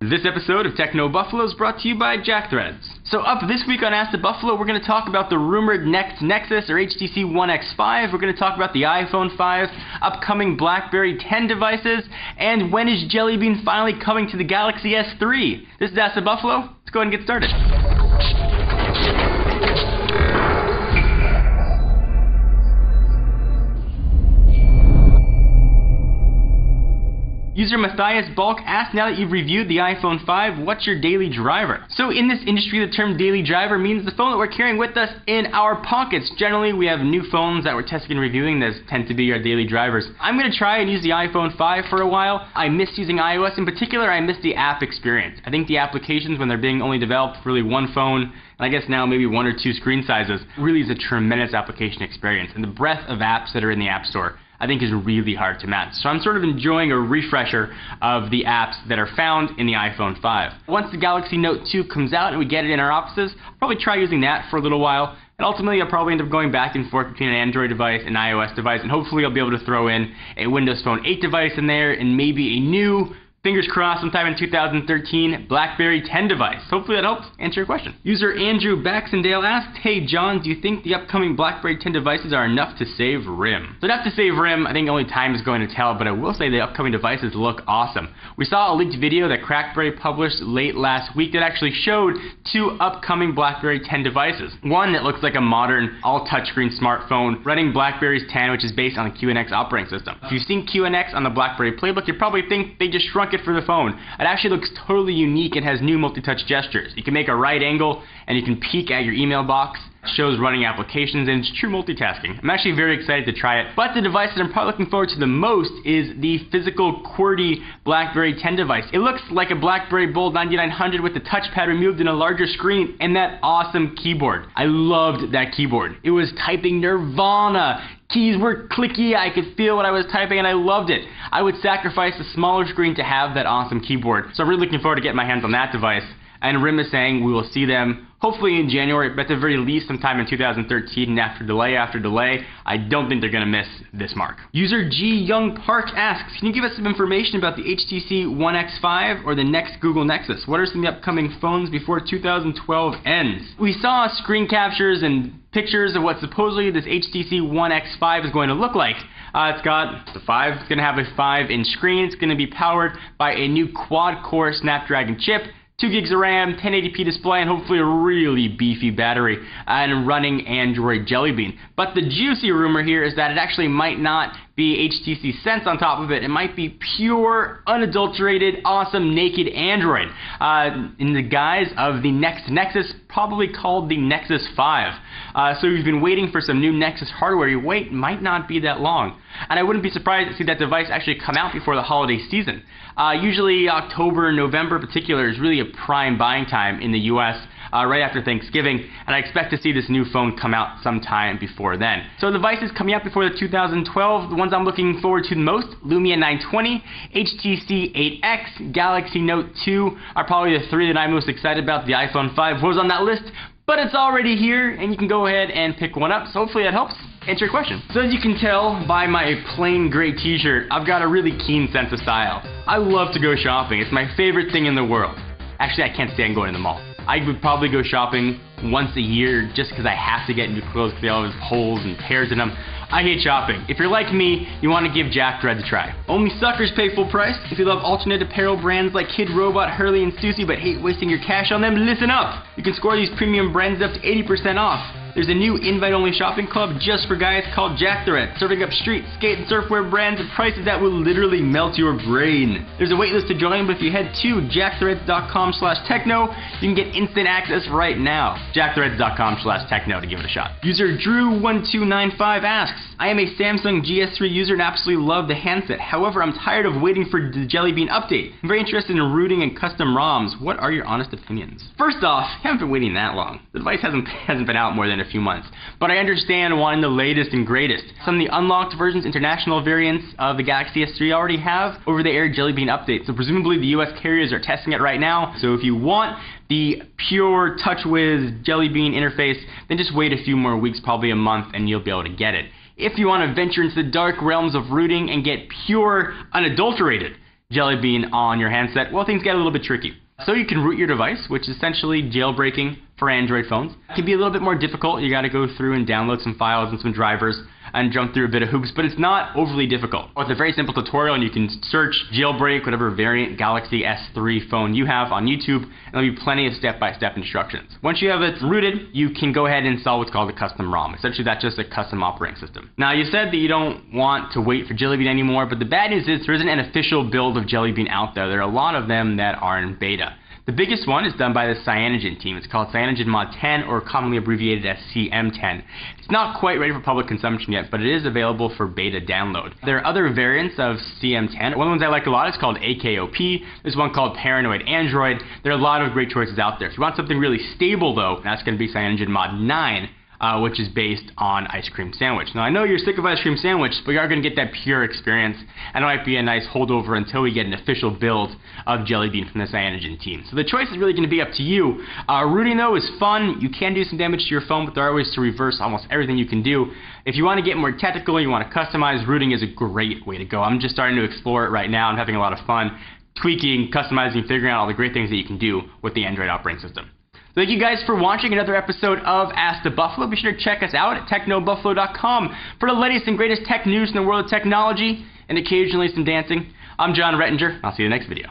This episode of Techno Buffalo is brought to you by JackThreads. So up this week on Ask the Buffalo, we're going to talk about the rumored next Nexus or HTC One X5. We're going to talk about the iPhone 5, upcoming BlackBerry 10 devices, and when is Jelly Bean finally coming to the Galaxy S3? This is Ask the Buffalo. Let's go ahead and get started. User Matthias Bulk asks, now that you've reviewed the iPhone 5, what's your daily driver? So in this industry, the term daily driver means the phone that we're carrying with us in our pockets. Generally, we have new phones that we're testing and reviewing that tend to be our daily drivers. I'm going to try and use the iPhone 5 for a while. I miss using iOS. In particular, I miss the app experience. I think the applications, when they're being only developed for really one phone, and I guess now maybe one or two screen sizes, really is a tremendous application experience. And the breadth of apps that are in the App Store, I think, is really hard to match. So I'm sort of enjoying a refresher of the apps that are found in the iPhone 5. Once the Galaxy Note 2 comes out and we get it in our offices, I'll probably try using that for a little while. And ultimately, I'll probably end up going back and forth between an Android device and an iOS device. And hopefully, I'll be able to throw in a Windows Phone 8 device in there and maybe a new, fingers crossed, sometime in 2013, BlackBerry 10 device. Hopefully that helps answer your question. User Andrew Baxendale asked, hey John, do you think the upcoming BlackBerry 10 devices are enough to save RIM? So enough to save RIM, I think only time is going to tell, but I will say the upcoming devices look awesome. We saw a leaked video that Crackberry published late last week that actually showed two upcoming BlackBerry 10 devices. One that looks like a modern, all touchscreen smartphone running BlackBerry's 10, which is based on the QNX operating system. If you've seen QNX on the BlackBerry playbook, you probably think they just shrunk it for the phone. It actually looks totally unique and has new multi-touch gestures. You can make a right angle and you can peek at your email box. It shows running applications and it's true multitasking. I'm actually very excited to try it, but the device that I'm probably looking forward to the most is the physical QWERTY BlackBerry 10 device. It looks like a BlackBerry Bold 9900 with the touchpad removed and a larger screen and that awesome keyboard. I loved that keyboard. It was typing nirvana. Keys were clicky, I could feel what I was typing, and I loved it. I would sacrifice a smaller screen to have that awesome keyboard. So I'm really looking forward to getting my hands on that device. And RIM is saying we will see them hopefully in January, but at the very least sometime in 2013, and after delay, I don't think they're going to miss this mark. User G Young Park asks, can you give us some information about the HTC One X5 or the next Google Nexus? What are some of the upcoming phones before 2012 ends? We saw screen captures and pictures of what supposedly this HTC One X5 is going to look like. It's got the 5, it's going to have a 5-inch screen, it's going to be powered by a new quad-core Snapdragon chip, 2 gigs of RAM, 1080p display, and hopefully a really beefy battery, and running Android Jelly Bean. But the juicy rumor here is that it actually might not be HTC Sense on top of it. It might be pure, unadulterated, awesome, naked Android in the guise of the next Nexus, probably called the Nexus 5. So you've been waiting for some new Nexus hardware. Your wait might not be that long. And I wouldn't be surprised to see that device actually come out before the holiday season. Usually October, November in particular is really a prime buying time in the US. Right after Thanksgiving, and I expect to see this new phone come out sometime before then. So the devices coming out before the 2012, the ones I'm looking forward to the most, Lumia 920, HTC 8X, Galaxy Note 2 are probably the three that I'm most excited about. The iPhone 5 was on that list, but it's already here, and you can go ahead and pick one up, so hopefully that helps answer your question. So as you can tell by my plain gray t-shirt, I've got a really keen sense of style. I love to go shopping. It's my favorite thing in the world. Actually, I can't stand going to the mall. I would probably go shopping once a year just because I have to get new clothes because they always have holes and tears in them. I hate shopping. If you're like me, you want to give JackThreads a try. Only suckers pay full price. If you love alternate apparel brands like Kid Robot, Hurley, and Stussy but hate wasting your cash on them, listen up! You can score these premium brands up to 80% off. There's a new invite-only shopping club just for guys called JackThreads, serving up street, skate, and surfwear brands at prices that will literally melt your brain. There's a waitlist to join, but if you head to jackthreads.com/techno, you can get instant access right now. jackthreads.com/techno to give it a shot. User Drew1295 asks, I am a Samsung GS3 user and absolutely love the handset. However, I'm tired of waiting for the Jelly Bean update. I'm very interested in rooting and custom ROMs. What are your honest opinions? First off, I haven't been waiting that long. The device hasn't been out more than a few months, but I understand wanting the latest and greatest. Some of the unlocked versions, international variants of the Galaxy S3 already have over-the-air Jelly Bean updates, so presumably the US carriers are testing it right now. So if you want the pure TouchWiz Jelly Bean interface, then just wait a few more weeks, probably a month, and you'll be able to get it. If you want to venture into the dark realms of rooting and get pure, unadulterated Jelly Bean on your handset, well, things get a little bit tricky. So you can root your device, which is essentially jailbreaking for Android phones. It can be a little bit more difficult. You got to go through and download some files and some drivers and jump through a bit of hoops, but it's not overly difficult. With a very simple tutorial, and you can search jailbreak whatever variant Galaxy S3 phone you have on YouTube, and there'll be plenty of step-by-step instructions. Once you have it rooted, you can go ahead and install what's called a custom ROM. Essentially, that's just a custom operating system. Now, you said that you don't want to wait for Jelly Bean anymore, but the bad news is there isn't an official build of Jelly Bean out there. There are a lot of them that are in beta. The biggest one is done by the Cyanogen team. It's called CyanogenMod 10, or commonly abbreviated as CM10. It's not quite ready for public consumption yet, but it is available for beta download. There are other variants of CM10. One of the ones I like a lot is called AKOP. There's one called Paranoid Android. There are a lot of great choices out there. If you want something really stable, though, that's going to be CyanogenMod 9. Which is based on Ice Cream Sandwich. Now, I know you're sick of Ice Cream Sandwich, but you are going to get that pure experience, and it might be a nice holdover until we get an official build of Jelly Bean from the Cyanogen team. So the choice is really going to be up to you. Rooting, though, is fun. You can do some damage to your phone, but there are ways to reverse almost everything you can do. If you want to get more technical, you want to customize, rooting is a great way to go. I'm just starting to explore it right now. I'm having a lot of fun tweaking, customizing, figuring out all the great things that you can do with the Android operating system. Thank you guys for watching another episode of Ask the Buffalo. Be sure to check us out at technobuffalo.com for the latest and greatest tech news in the world of technology and occasionally some dancing. I'm John Rettinger. I'll see you in the next video.